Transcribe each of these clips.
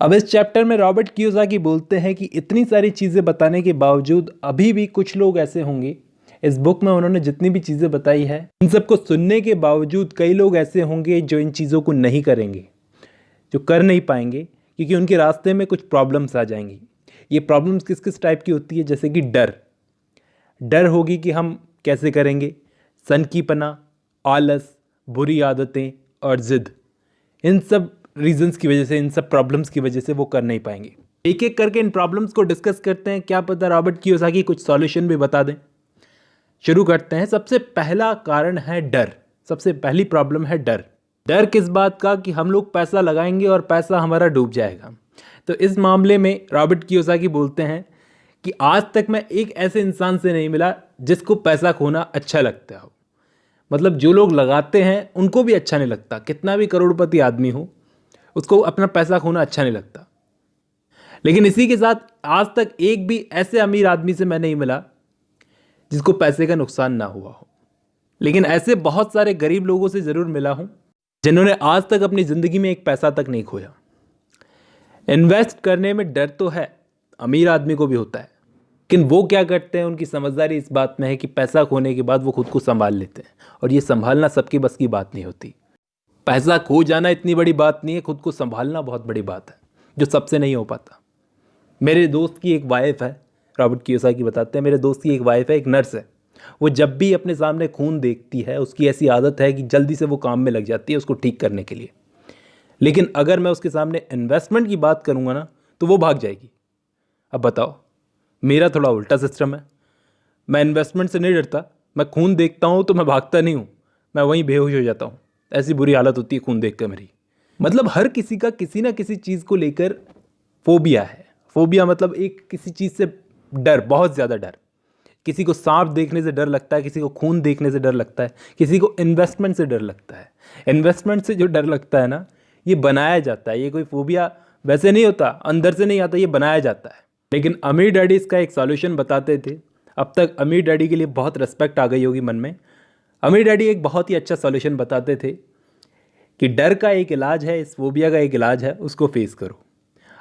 अब इस चैप्टर में रॉबर्ट कियोसाकी बोलते हैं कि इतनी सारी चीज़ें बताने के बावजूद अभी भी कुछ लोग ऐसे होंगे, इस बुक में उन्होंने जितनी भी चीज़ें बताई है इन सबको सुनने के बावजूद कई लोग ऐसे होंगे जो इन चीज़ों को नहीं करेंगे, जो कर नहीं पाएंगे क्योंकि उनके रास्ते में कुछ प्रॉब्लम्स आ जाएंगी। ये प्रॉब्लम्स किस किस टाइप की होती है, जैसे कि डर होगी कि हम कैसे करेंगे, सनकीपना, आलस, बुरी आदतें और ज़िद। इन सब रीजंस की वजह से, इन सब प्रॉब्लम्स की वजह से वो कर नहीं पाएंगे। एक एक करके इन प्रॉब्लम्स को डिस्कस करते हैं, क्या पता रॉबर्ट कियोसाकी कुछ सॉल्यूशन भी बता दें। शुरू करते हैं। सबसे पहला कारण है डर। सबसे पहली प्रॉब्लम है डर। डर किस बात का? कि हम लोग पैसा लगाएंगे और पैसा हमारा डूब जाएगा। तो इस मामले में रॉबर्ट कियोसाकी बोलते हैं कि आज तक मैं एक ऐसे इंसान से नहीं मिला जिसको पैसा खोना अच्छा लगता हो। मतलब जो लोग लगाते हैं उनको भी अच्छा नहीं लगता, कितना भी करोड़पति आदमी हो उसको अपना पैसा खोना अच्छा नहीं लगता। लेकिन इसी के साथ आज तक एक भी ऐसे अमीर आदमी से मैं नहीं मिला जिसको पैसे का नुकसान ना हुआ हो। लेकिन ऐसे बहुत सारे गरीब लोगों से ज़रूर मिला हूं जिन्होंने आज तक अपनी ज़िंदगी में एक पैसा तक नहीं खोया। इन्वेस्ट करने में डर तो है, अमीर आदमी को भी होता है, लेकिन वो क्या करते हैं, उनकी समझदारी इस बात में है कि पैसा खोने के बाद वो खुद को संभाल लेते हैं। और ये संभालना सबकी बस की बात नहीं होती। पैसा खो जाना इतनी बड़ी बात नहीं है, खुद को संभालना बहुत बड़ी बात है, जो सबसे नहीं हो पाता। मेरे दोस्त की एक वाइफ है, रॉबर्ट कियोसाकी बताते हैं, मेरे दोस्त की एक वाइफ है, एक नर्स है। वो जब भी अपने सामने खून देखती है, उसकी ऐसी आदत है कि जल्दी से वो काम में लग जाती है उसको ठीक करने के लिए। लेकिन अगर मैं उसके सामने इन्वेस्टमेंट की बात करूँगा ना तो वो भाग जाएगी। अब बताओ, मेरा थोड़ा उल्टा सिस्टम है। मैं इन्वेस्टमेंट से नहीं डरता, मैं खून देखता हूँ तो मैं भागता नहीं हूँ, मैं वहीं बेहोश हो जाता हूँ। ऐसी बुरी हालत होती है खून देख कर मेरी। मतलब हर किसी का किसी ना किसी चीज़ को लेकर फोबिया है। फोबिया मतलब एक किसी चीज़ से डर, बहुत ज़्यादा डर। किसी को सांप देखने से डर लगता है, किसी को खून देखने से डर लगता है, किसी को इन्वेस्टमेंट से डर लगता है। इन्वेस्टमेंट से जो डर लगता है ना, ये बनाया जाता है। ये कोई फोबिया वैसे नहीं होता, अंदर से नहीं आता, ये बनाया जाता है। लेकिन अमीर डैडी इसका एक सॉल्यूशन बताते थे। अब तक अमीर डैडी के लिए बहुत रिस्पेक्ट आ गई होगी मन में। अमीर डैडी एक बहुत ही अच्छा सॉल्यूशन बताते थे कि डर का एक इलाज है, इस फोबिया का एक इलाज है, उसको फेस करो।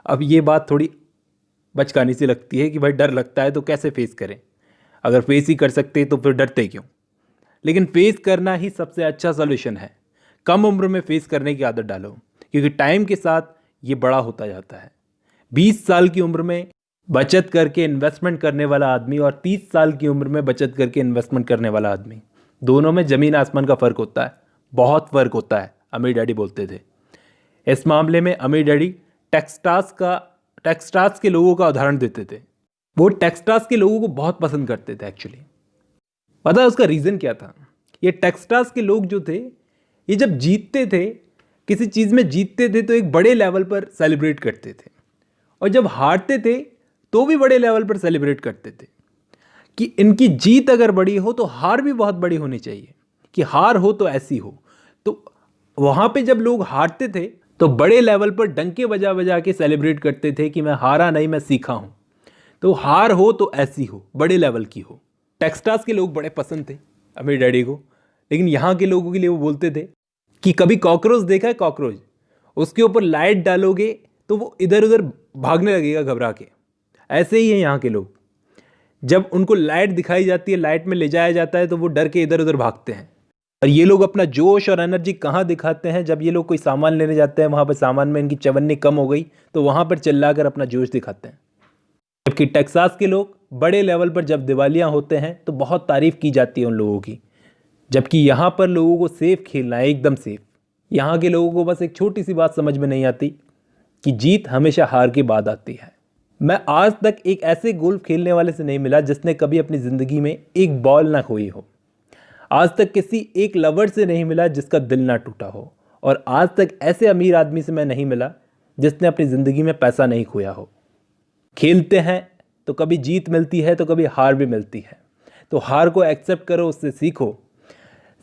अब ये बात थोड़ी बचकानी सी लगती है कि भाई डर लगता है तो कैसे फेस करें, अगर फेस ही कर सकते तो फिर डरते क्यों। लेकिन फेस करना ही सबसे अच्छा सॉल्यूशन है। कम उम्र में फेस करने की आदत डालो, क्योंकि टाइम के साथ ये बड़ा होता जाता है। 20 साल की उम्र में बचत करके इन्वेस्टमेंट करने वाला आदमी और 30 साल की उम्र में बचत करके इन्वेस्टमेंट करने वाला आदमी, दोनों में ज़मीन आसमान का फ़र्क होता है, बहुत फ़र्क होता है। अमीर डैडी बोलते थे। इस मामले में अमीर डैडी टेक्सास के लोगों का उदाहरण देते थे। वो टेक्सास के लोगों को बहुत पसंद करते थे एक्चुअली। पता है उसका रीज़न क्या था? ये टेक्सास के लोग जो थे, ये जब जीतते थे, किसी चीज़ में जीतते थे तो एक बड़े लेवल पर सेलिब्रेट करते थे, और जब हारते थे तो भी बड़े लेवल पर सेलिब्रेट करते थे। कि इनकी जीत अगर बड़ी हो तो हार भी बहुत बड़ी होनी चाहिए, कि हार हो तो ऐसी हो। तो वहाँ पे जब लोग हारते थे तो बड़े लेवल पर डंके बजा बजा के सेलिब्रेट करते थे कि मैं हारा नहीं, मैं सीखा हूँ। तो हार हो तो ऐसी हो, बड़े लेवल की हो। टेक्सास के लोग बड़े पसंद थे अमीर डैडी को। लेकिन यहाँ के लोगों के लिए वो बोलते थे कि कभी कॉकरोच देखा है? कॉकरोच, उसके ऊपर लाइट डालोगे तो वो इधर उधर भागने लगेगा घबरा के। ऐसे ही है यहाँ के लोग, जब उनको लाइट दिखाई जाती है, लाइट में ले जाया जाता है तो वो डर के इधर उधर भागते हैं। और ये लोग अपना जोश और एनर्जी कहाँ दिखाते हैं? जब ये लोग कोई सामान लेने जाते हैं, वहाँ पर सामान में इनकी चवन्नी कम हो गई तो वहाँ पर चिल्लाकर अपना जोश दिखाते हैं। जबकि टेक्सास के लोग बड़े लेवल पर जब दिवालियाँ होते हैं तो बहुत तारीफ की जाती है उन लोगों की। जबकि यहाँ पर लोगों को सेफ खेलना है, एकदम सेफ। यहाँ के लोगों को बस एक छोटी सी बात समझ में नहीं आती कि जीत हमेशा हार के बाद आती है। मैं आज तक एक ऐसे गोल्फ खेलने वाले से नहीं मिला जिसने कभी अपनी ज़िंदगी में एक बॉल ना खोई हो। आज तक किसी एक लवर से नहीं मिला जिसका दिल ना टूटा हो। और आज तक ऐसे अमीर आदमी से मैं नहीं मिला जिसने अपनी ज़िंदगी में पैसा नहीं खोया हो। खेलते हैं तो कभी जीत मिलती है तो कभी हार भी मिलती है। तो हार को एक्सेप्ट करो, उससे सीखो।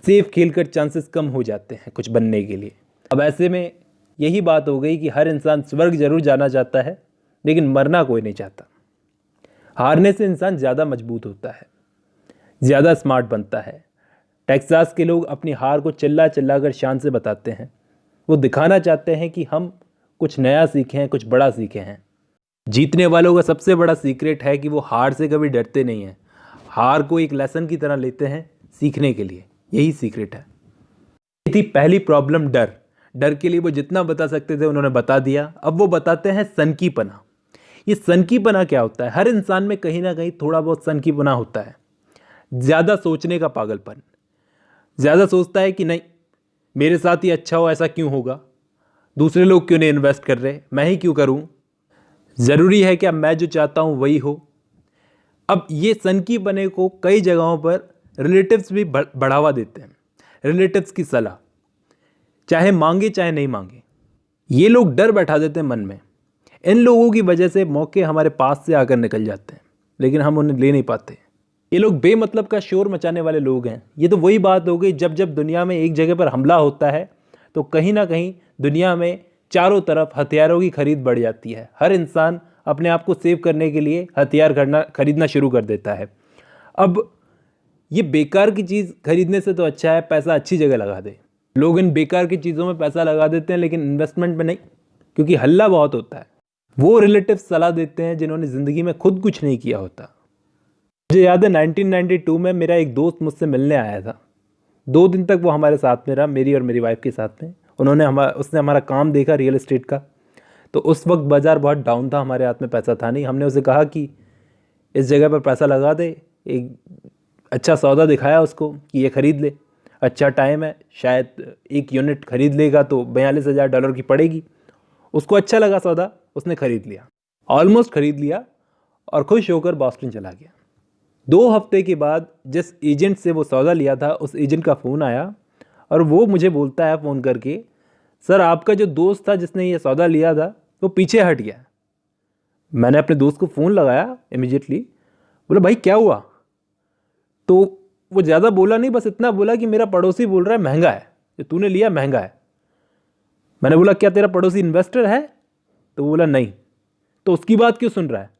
सेफ खेलकर चांसेस कम हो जाते हैं कुछ बनने के लिए। अब ऐसे में यही बात हो गई कि हर इंसान स्वर्ग जरूर जाना चाहता है, लेकिन मरना कोई नहीं चाहता। हारने से इंसान ज़्यादा मजबूत होता है, ज़्यादा स्मार्ट बनता है। टेक्सास के लोग अपनी हार को चिल्ला चिल्ला कर शान से बताते हैं। वो दिखाना चाहते हैं कि हम कुछ नया सीखे हैं, कुछ बड़ा सीखे हैं। जीतने वालों का सबसे बड़ा सीक्रेट है कि वो हार से कभी डरते नहीं हैं, हार को एक लेसन की तरह लेते हैं सीखने के लिए। यही सीक्रेट है। ये थी पहली प्रॉब्लम, डर। डर के लिए वो जितना बता सकते थे उन्होंने बता दिया। अब वो बताते हैं सनकीपना। ये सनकीपना क्या होता है? हर इंसान में कहीं ना कहीं थोड़ा बहुत सनकीपना होता है। ज़्यादा सोचने का पागलपन। ज़्यादा सोचता है कि नहीं, मेरे साथ ही अच्छा हो, ऐसा क्यों होगा, दूसरे लोग क्यों नहीं इन्वेस्ट कर रहे, मैं ही क्यों करूं, ज़रूरी है क्या मैं जो चाहता हूं वही हो। अब ये सनकीपने को कई जगहों पर रिलेटिव्स भी बढ़ावा देते हैं। रिलेटिव्स की सलाह चाहे मांगे चाहे नहीं मांगे, ये लोग डर बैठा देते हैं मन में। इन लोगों की वजह से मौके हमारे पास से आकर निकल जाते हैं, लेकिन हम उन्हें ले नहीं पाते। ये लोग बेमतलब का शोर मचाने वाले लोग हैं। ये तो वही बात हो गई, जब जब दुनिया में एक जगह पर हमला होता है तो कहीं ना कहीं दुनिया में चारों तरफ हथियारों की खरीद बढ़ जाती है। हर इंसान अपने आप को सेव करने के लिए हथियार खरीदना शुरू कर देता है। अब ये बेकार की चीज़ खरीदने से तो अच्छा है पैसा अच्छी जगह लगा दे। लोग इन बेकार की चीज़ों में पैसा लगा देते हैं, लेकिन इन्वेस्टमेंट में नहीं, क्योंकि हल्ला बहुत होता है। वो रिलेटिव सलाह देते हैं जिन्होंने ज़िंदगी में खुद कुछ नहीं किया होता। मुझे याद है 1992 में मेरा एक दोस्त मुझसे मिलने आया था। 2 दिन तक वो हमारे साथ में रहा, मेरी और मेरी वाइफ के साथ में। उसने हमारा काम देखा रियल एस्टेट का। तो उस वक्त बाज़ार बहुत डाउन था, हमारे हाथ में पैसा था नहीं। हमने उसे कहा कि इस जगह पर पैसा लगा दे। एक अच्छा सौदा दिखाया उसको कि ये ख़रीद ले, अच्छा टाइम है, शायद 1 यूनिट ख़रीद लेगा तो $42,000 की पड़ेगी। उसको अच्छा लगा सौदा, उसने ख़रीद लिया, ऑलमोस्ट ख़रीद लिया और खुश होकर बॉस्टन चला गया। 2 हफ्ते के बाद जिस एजेंट से वो सौदा लिया था, उस एजेंट का फ़ोन आया और वो मुझे बोलता है फ़ोन करके, सर आपका जो दोस्त था जिसने ये सौदा लिया था वो पीछे हट गया। मैंने अपने दोस्त को फ़ोन लगाया इमीडिएटली, बोला भाई क्या हुआ? तो वो ज़्यादा बोला नहीं, बस इतना बोला कि मेरा पड़ोसी बोल रहा है महंगा है, जो तूने लिया महंगा है। मैंने बोला क्या तेरा पड़ोसी इन्वेस्टर है? तो वो बोला नहीं। तो उसकी बात क्यों सुन रहा है?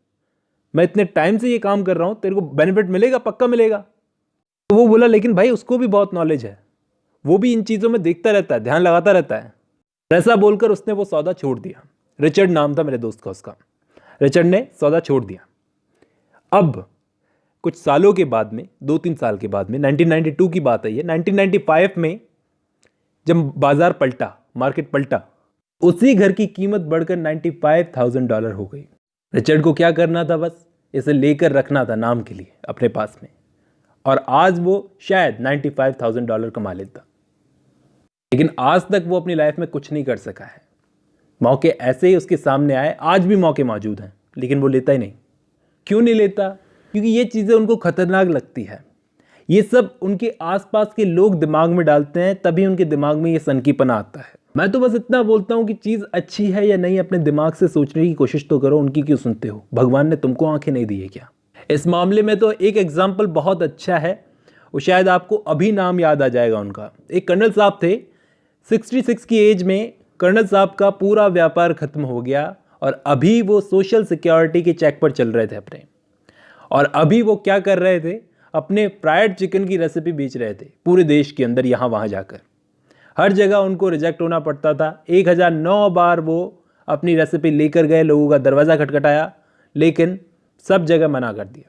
मैं इतने टाइम से ये काम कर रहा हूँ, तेरे को बेनिफिट मिलेगा, पक्का मिलेगा। तो वो बोला लेकिन भाई उसको भी बहुत नॉलेज है, वो भी इन चीज़ों में देखता रहता है, ध्यान लगाता रहता है। ऐसा बोलकर उसने वो सौदा छोड़ दिया। रिचर्ड नाम था मेरे दोस्त का, उसका। रिचर्ड ने सौदा छोड़ दिया। अब कुछ सालों के बाद में, 2-3 साल के बाद में, 1992 की बात है ये, 1995 में जब बाजार पलटा, मार्केट पलटा, उसी घर की कीमत बढ़कर $95,000 हो गई। रिचर्ड को क्या करना था? बस इसे लेकर रखना था नाम के लिए अपने पास में, और आज वो शायद $95,000 कमा लेता। लेकिन आज तक वो अपनी लाइफ में कुछ नहीं कर सका है। मौके ऐसे ही उसके सामने आए, आज भी मौके मौजूद हैं, लेकिन वो लेता ही नहीं। क्यों नहीं लेता? क्योंकि ये चीज़ें उनको खतरनाक लगती है। ये सब उनके आसपास के लोग दिमाग में डालते हैं, तभी उनके दिमाग में ये सनकीपना आता है। मैं तो बस इतना बोलता हूँ कि चीज़ अच्छी है या नहीं, अपने दिमाग से सोचने की कोशिश तो करो। उनकी क्यों सुनते हो? भगवान ने तुमको आंखें नहीं दी है क्या? इस मामले में तो एक एग्जाम्पल बहुत अच्छा है, वो शायद आपको अभी नाम याद आ जाएगा उनका। एक कर्नल साहब थे, 66 की एज में कर्नल साहब का पूरा व्यापार खत्म हो गया और अभी वो सोशल सिक्योरिटी के चेक पर चल रहे थे अपने। और अभी वो क्या कर रहे थे? अपने फ्राइड चिकन की रेसिपी बेच रहे थे पूरे देश के अंदर, यहाँ वहाँ जाकर। हर जगह उनको रिजेक्ट होना पड़ता था। 1009 बार वो अपनी रेसिपी लेकर गए, लोगों का दरवाज़ा खटखटाया, लेकिन सब जगह मना कर दिया।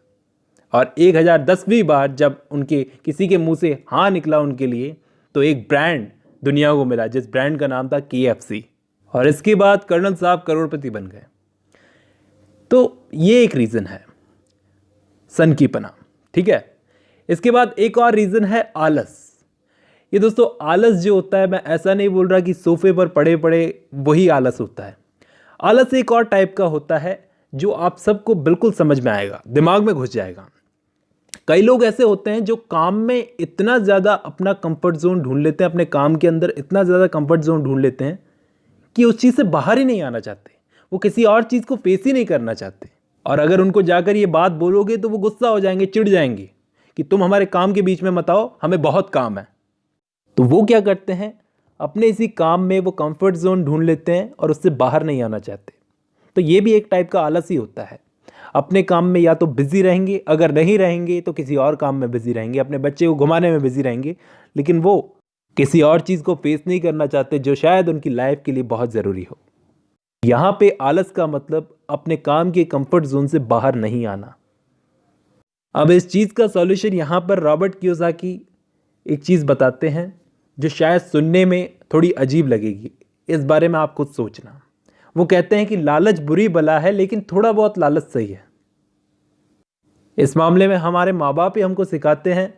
और 1010वीं बार जब उनके किसी के मुंह से हाँ निकला उनके लिए, तो एक ब्रांड दुनिया को मिला, जिस ब्रांड का नाम था KFC। और इसके बाद कर्नल साहब करोड़पति बन गए। तो ये एक रीज़न है, सनकीपना। ठीक है, इसके बाद एक और रीज़न है आलस। ये दोस्तों आलस जो होता है, मैं ऐसा नहीं बोल रहा कि सोफे पर पड़े पड़े वही आलस होता है। आलस एक और टाइप का होता है जो आप सबको बिल्कुल समझ में आएगा, दिमाग में घुस जाएगा। कई लोग ऐसे होते हैं जो काम में इतना ज़्यादा अपना कंफर्ट जोन ढूंढ लेते हैं, अपने काम के अंदर इतना ज़्यादा कंफर्ट जोन ढूंढ लेते हैं कि उस चीज़ से बाहर ही नहीं आना चाहते। वो किसी और चीज़ को फेस ही नहीं करना चाहते। और अगर उनको जाकर ये बात बोलोगे तो वो गुस्सा हो जाएंगे, चिढ़ जाएंगे कि तुम हमारे काम के बीच में मत आओ, हमें बहुत काम है। तो वो क्या करते हैं? अपने इसी काम में वो कंफर्ट जोन ढूंढ लेते हैं और उससे बाहर नहीं आना चाहते। तो ये भी एक टाइप का आलस ही होता है। अपने काम में या तो बिजी रहेंगे, अगर नहीं रहेंगे तो किसी और काम में बिजी रहेंगे, अपने बच्चे को घुमाने में बिजी रहेंगे, लेकिन वो किसी और चीज़ को फेस नहीं करना चाहते जो शायद उनकी लाइफ के लिए बहुत ज़रूरी हो। यहाँ पे आलस का मतलब अपने काम के कंफर्ट जोन से बाहर नहीं आना। अब इस चीज़ का सॉल्यूशन यहाँ पर रॉबर्ट कियोसाकी एक चीज़ बताते हैं जो शायद सुनने में थोड़ी अजीब लगेगी, इस बारे में आप खुद सोचना। वो कहते हैं कि लालच बुरी बला है, लेकिन थोड़ा बहुत लालच सही है। इस मामले में हमारे माँ बाप ही हमको सिखाते हैं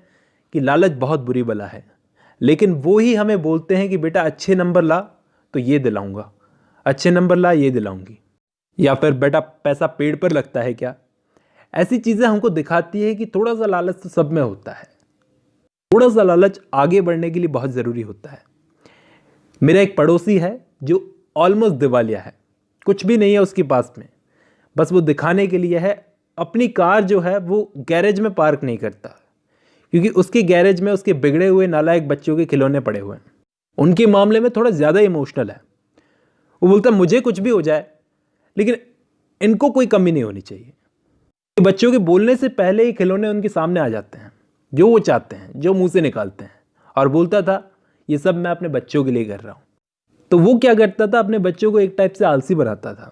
कि लालच बहुत बुरी बला है, लेकिन वो ही हमें बोलते हैं कि बेटा अच्छे नंबर ला तो ये दिलाऊंगा, अच्छे नंबर ला ये दिलाऊंगी, या फिर बेटा पैसा पेड़ पर लगता है क्या। ऐसी चीज़ें हमको दिखाती है कि थोड़ा सा लालच तो सब में होता है। थोड़ा सा लालच आगे बढ़ने के लिए बहुत ज़रूरी होता है। मेरा एक पड़ोसी है जो ऑलमोस्ट दिवालिया है, कुछ भी नहीं है उसके पास में, बस वो दिखाने के लिए है। अपनी कार जो है वो गैरेज में पार्क नहीं करता, क्योंकि उसके गैरेज में उसके बिगड़े हुए नालायक बच्चों के खिलौने पड़े हुए हैं। उनके मामले में थोड़ा ज़्यादा इमोशनल है। वो बोलता है मुझे कुछ भी हो जाए, लेकिन इनको कोई कमी नहीं होनी चाहिए। बच्चों के बोलने से पहले ही खिलौने उनके सामने आ जाते हैं, जो वो चाहते हैं, जो मुंह से निकालते हैं। और बोलता था ये सब मैं अपने बच्चों के लिए कर रहा हूँ। तो वो क्या करता था, अपने बच्चों को एक टाइप से आलसी बनाता था।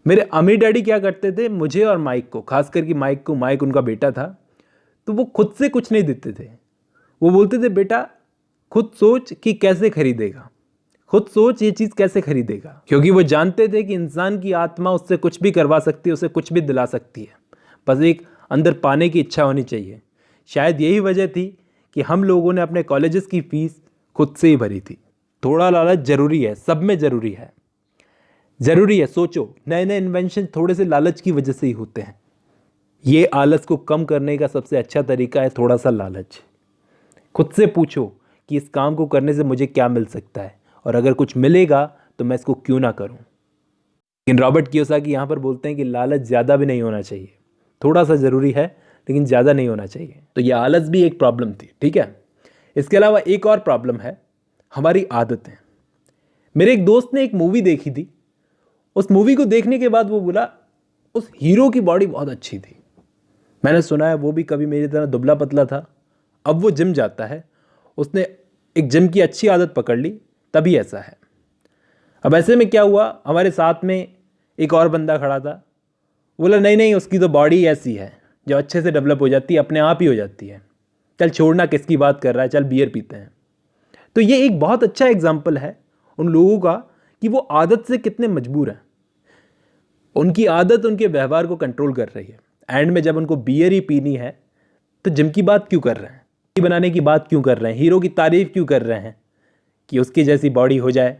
मेरे अम्मी डैडी क्या करते थे, मुझे और माइक को, खास करके माइक को, माइक उनका बेटा था, तो वो खुद से कुछ नहीं देते थे। वो बोलते थे बेटा खुद सोच कि कैसे खरीदेगा, खुद सोच ये चीज़ कैसे खरीदेगा, क्योंकि वो जानते थे कि इंसान की आत्मा उससे कुछ भी करवा सकती है, उसे कुछ भी दिला सकती है, बस एक अंदर पाने की इच्छा होनी चाहिए। शायद यही वजह थी कि हम लोगों ने अपने कॉलेजेस की फ़ीस खुद से ही भरी थी। थोड़ा लालच ज़रूरी है, सब में ज़रूरी है, ज़रूरी है। सोचो नए नए इन्वेंशन थोड़े से लालच की वजह से ही होते हैं। ये आलस को कम करने का सबसे अच्छा तरीका है थोड़ा सा लालच। खुद से पूछो कि इस काम को करने से मुझे क्या मिल सकता है, और अगर कुछ मिलेगा तो मैं इसको क्यों ना करूं। लेकिन रॉबर्ट कियोसाकी यहाँ पर बोलते हैं कि लालच ज़्यादा भी नहीं होना चाहिए, थोड़ा सा ज़रूरी है, लेकिन ज़्यादा नहीं होना चाहिए। तो ये आलस भी एक प्रॉब्लम थी, ठीक है। इसके अलावा एक और प्रॉब्लम है, हमारी आदतें। मेरे एक दोस्त ने एक मूवी देखी थी। उस मूवी को देखने के बाद वो बोला उस हीरो की बॉडी बहुत अच्छी थी। मैंने सुना है वो भी कभी मेरी तरह दुबला पतला था, अब वो जिम जाता है। उसने एक जिम की अच्छी आदत पकड़ ली, तभी ऐसा है। अब ऐसे में क्या हुआ, हमारे साथ में एक और बंदा खड़ा था। बोला नहीं नहीं, उसकी तो बॉडी ऐसी है जो अच्छे से डेवलप हो जाती है, अपने आप ही हो जाती है। चल छोड़ना, किसकी बात कर रहा है, चल बियर पीते हैं। तो ये एक बहुत अच्छा एग्जाम्पल है उन लोगों का कि वो आदत से कितने मजबूर हैं। उनकी आदत उनके व्यवहार को कंट्रोल कर रही है। एंड में जब उनको बियर ही पीनी है तो जिम की बात क्यों कर रहे हैं, बनाने की बात क्यों कर रहे हैं, हीरो की तारीफ क्यों कर रहे हैं कि उसकी जैसी बॉडी हो जाए।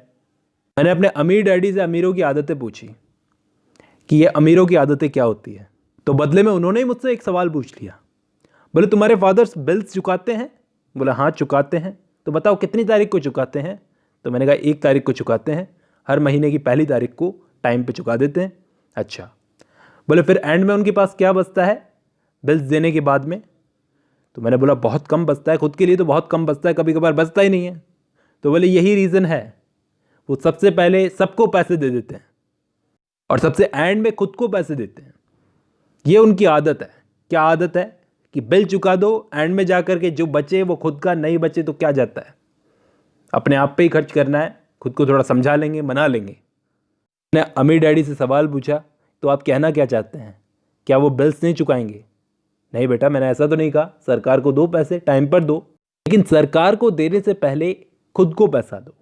मैंने अपने अमीर डैडी से अमीरों की आदतें पूछी कि ये अमीरों की आदतें क्या होती है, तो बदले में उन्होंने ही मुझसे एक सवाल पूछ लिया। बोले तुम्हारे फादर्स बिल्स चुकाते हैं? बोला हाँ चुकाते हैं। तो बताओ कितनी तारीख को चुकाते हैं? तो मैंने कहा 1 तारीख को चुकाते हैं, हर महीने की पहली तारीख को टाइम पे चुका देते हैं। अच्छा, बोले फिर एंड में उनके पास क्या बचता है बिल्स देने के बाद में? तो मैंने बोला बहुत कम बचता है, खुद के लिए तो बहुत कम बचता है, कभी कभार बचता ही नहीं है। तो बोले यही रीज़न है, वो सबसे पहले सबको पैसे दे देते हैं और सबसे एंड में खुद को पैसे देते हैं। ये उनकी आदत है। क्या आदत है कि बिल चुका दो, एंड में जाकर के जो बचे वो खुद का, नहीं बचे तो क्या जाता है, अपने आप पे ही खर्च करना है, खुद को थोड़ा समझा लेंगे, मना लेंगे। मैंने अमीर डैडी से सवाल पूछा तो आप कहना क्या चाहते हैं, क्या वो बिल्स नहीं चुकाएंगे? नहीं बेटा, मैंने ऐसा तो नहीं कहा, सरकार को दो पैसे, टाइम पर दो, लेकिन सरकार को देने से पहले खुद को पैसा दो।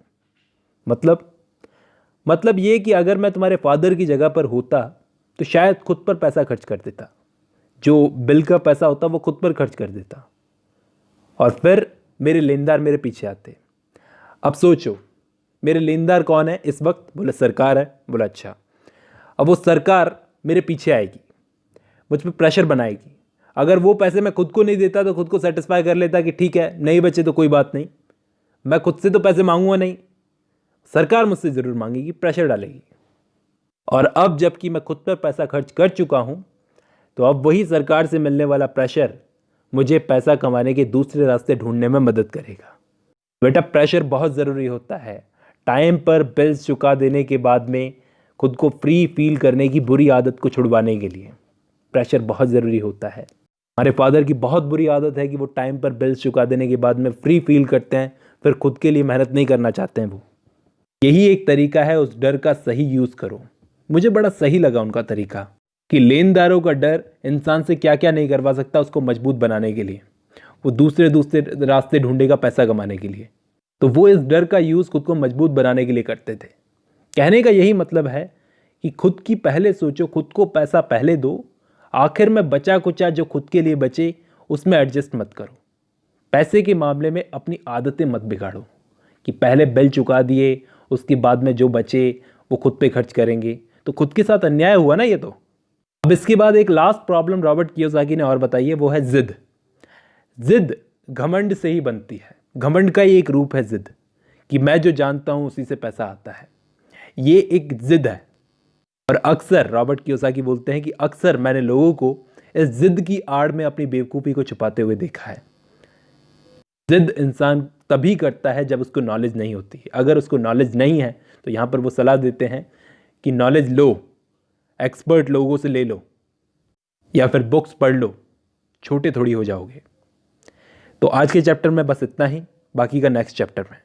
मतलब ये कि अगर मैं तुम्हारे फादर की जगह पर होता तो शायद खुद पर पैसा खर्च कर देता, जो बिल का पैसा होता वो खुद पर खर्च कर देता, और फिर मेरे लेनदार मेरे पीछे आते। अब सोचो मेरे लेनदार कौन है इस वक्त? बोले सरकार है। बोला अच्छा, अब वो सरकार मेरे पीछे आएगी, मुझ पर प्रेशर बनाएगी। अगर वो पैसे मैं खुद को नहीं देता तो खुद को सेटिस्फाई कर लेता कि ठीक है नहीं बचे तो कोई बात नहीं, मैं खुद से तो पैसे मांगूंगा नहीं, सरकार मुझसे ज़रूर मांगेगी, प्रेशर डालेगी। और अब जबकि मैं खुद पर पैसा खर्च कर चुका हूं, तो अब वही सरकार से मिलने वाला प्रेशर मुझे पैसा कमाने के दूसरे रास्ते ढूंढने में मदद करेगा। बेटा प्रेशर बहुत ज़रूरी होता है। टाइम पर बिल्स चुका देने के बाद में खुद को फ्री फील करने की बुरी आदत को छुड़वाने के लिए प्रेशर बहुत ज़रूरी होता है। हमारे फादर की बहुत बुरी आदत है कि वो टाइम पर बिल्स चुका देने के बाद में फ्री फील करते हैं, फिर खुद के लिए मेहनत नहीं करना चाहते हैं वो। यही एक तरीका है उस डर का सही यूज करो। मुझे बड़ा सही लगा उनका तरीका कि लेनदारों का डर इंसान से क्या क्या नहीं करवा सकता उसको मजबूत बनाने के लिए। वो दूसरे दूसरे रास्ते ढूंढेगा पैसा कमाने के लिए, तो वो इस डर का यूज खुद को मजबूत बनाने के लिए करते थे। कहने का यही मतलब है कि खुद की पहले सोचो, खुद को पैसा पहले दो, आखिर में बचा कुचा जो खुद के लिए बचे उसमें एडजस्ट मत करो। पैसे के मामले में अपनी आदतें मत बिगाड़ो कि पहले बिल चुका दिए उसके बाद में जो बचे वो खुद पे खर्च करेंगे, तो खुद के साथ अन्याय हुआ ना ये तो। अब इसके बाद एक लास्ट प्रॉब्लम रॉबर्ट कियोसाकी ने और बताई है, वो है जिद। जिद घमंड से ही बनती है। घमंड का ही एक रूप है जिद, कि मैं जो जानता हूं उसी से पैसा आता है। ये एक जिद है। और अक्सर रॉबर्ट कियोसाकी बोलते हैं कि अक्सर मैंने लोगों को इस जिद की आड़ में अपनी बेवकूफ़ी को छुपाते हुए देखा है। जिद इंसान तभी करता है जब उसको नॉलेज नहीं होती। अगर उसको नॉलेज नहीं है तो यहाँ पर वो सलाह देते हैं कि नॉलेज लो, एक्सपर्ट लोगों से ले लो या फिर बुक्स पढ़ लो, छोटे थोड़ी हो जाओगे। तो आज के चैप्टर में बस इतना ही, बाकी का नेक्स्ट चैप्टर में।